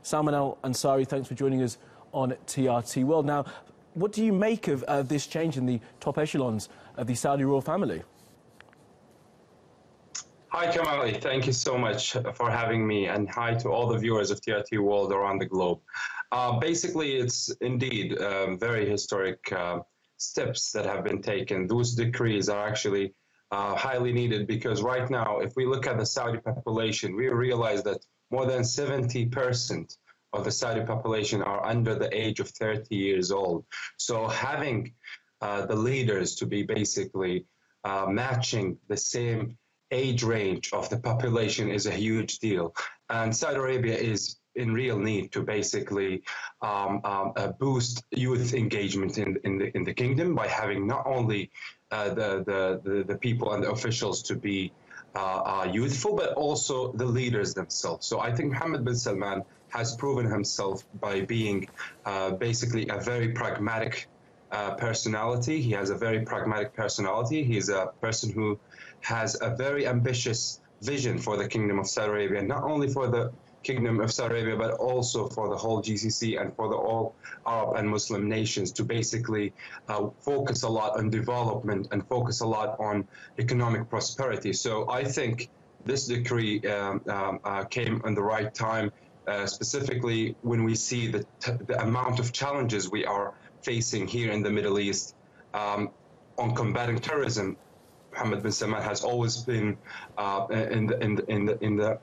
Salman Al-Ansari, thanks for joining us on TRT World. Now, what do you make of this change in the top echelons of the Saudi royal family? Hi, Kamali. Thank you so much for having me, and hi to all the viewers of TRT World around the globe. Basically, it's indeed very historic steps that have been taken. Those decrees are actually highly needed because right now, if we look at the Saudi population, we realize that more than 70% of the Saudi population are under the age of 30 years old. So having the leaders to be basically matching the same age range of the population is a huge deal. And Saudi Arabia is in real need to basically boost youth engagement in the kingdom by having not only the people and the officials to be youthful, but also the leaders themselves. So I think Mohammed bin Salman has proven himself by being basically a very pragmatic personality. He has a very pragmatic personality. He's a person who has a very ambitious vision for the Kingdom of Saudi Arabia, not only for the Kingdom of Saudi Arabia, but also for the whole GCC and for the all Arab and Muslim nations to basically focus a lot on development and focus a lot on economic prosperity. So I think this decree came in the right time, specifically when we see the amount of challenges we are facing here in the Middle East on combating terrorism. Mohammed bin Salman has always been in the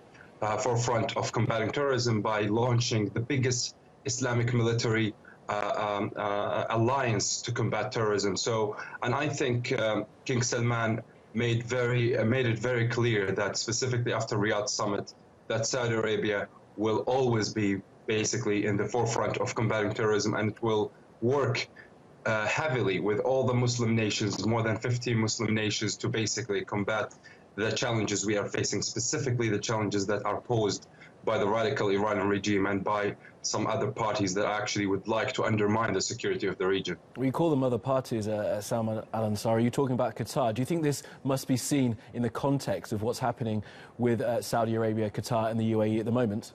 forefront of combating terrorism by launching the biggest Islamic military alliance to combat terrorism. So, and I think King Salman made it very clear that specifically after Riyadh summit, that Saudi Arabia will always be basically in the forefront of combating terrorism, and it will work heavily with all the Muslim nations, more than 50 Muslim nations, to basically combat the challenges we are facing, specifically the challenges that are posed by the radical Iranian regime and by some other parties that actually would like to undermine the security of the region. We call them other parties, Salman Al-Ansari. You're talking about Qatar. Do you think this must be seen in the context of what's happening with Saudi Arabia, Qatar and the UAE at the moment?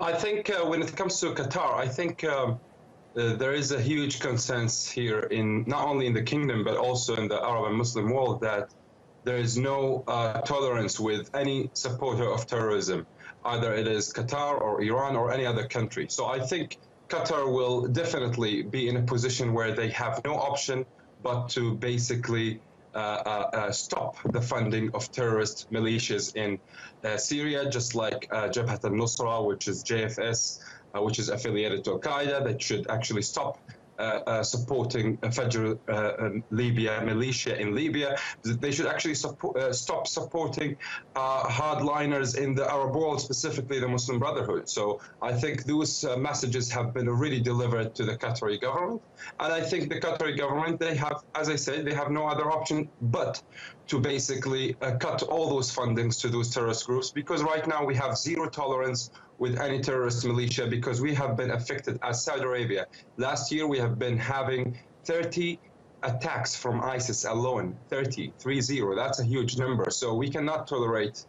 I think when it comes to Qatar, I think there is a huge consensus here, in not only in the kingdom but also in the Arab and Muslim world, that there is no tolerance with any supporter of terrorism, either it is Qatar or Iran or any other country. So I think Qatar will definitely be in a position where they have no option but to basically stop the funding of terrorist militias in Syria, just like Jabhat al-Nusra, which is JFS, which is affiliated to Al-Qaeda. That should actually stop supporting Fajr Libya militia in Libya. They should actually stop supporting hardliners in the Arab world, specifically the Muslim Brotherhood. So I think those messages have been already delivered to the Qatari government. And I think the Qatari government, they have, as I said, they have no other option but to basically cut all those fundings to those terrorist groups, because right now we have zero tolerance with any terrorist militia, because we have been affected as Saudi Arabia. Last year we have been having 30 attacks from ISIS alone, 30. That's a huge number. So we cannot tolerate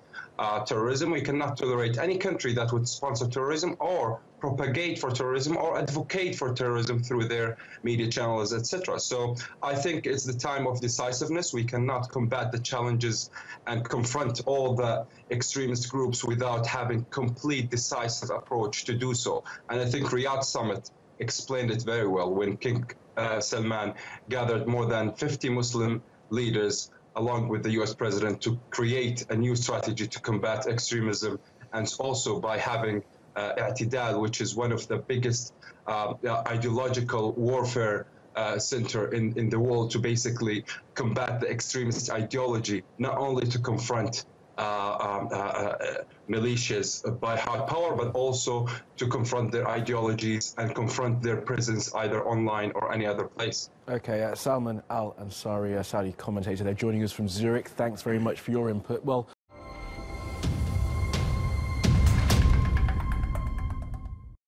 terrorism. We cannot tolerate any country that would sponsor terrorism or propagate for terrorism or advocate for terrorism through their media channels, etc. So I think it's the time of decisiveness. We cannot combat the challenges and confront all the extremist groups without having complete decisive approach to do so. And I think Riyadh summit explained it very well when King Salman gathered more than 50 Muslim leaders along with the US president to create a new strategy to combat extremism, and also by having i'tidal, which is one of the biggest ideological warfare center in the world, to basically combat the extremist ideology, not only to confront militias by hard power, but also to confront their ideologies and confront their presence either online or any other place. Okay, Salman Al-Ansari, a Saudi commentator, they're joining us from Zurich. Thanks very much for your input. Well,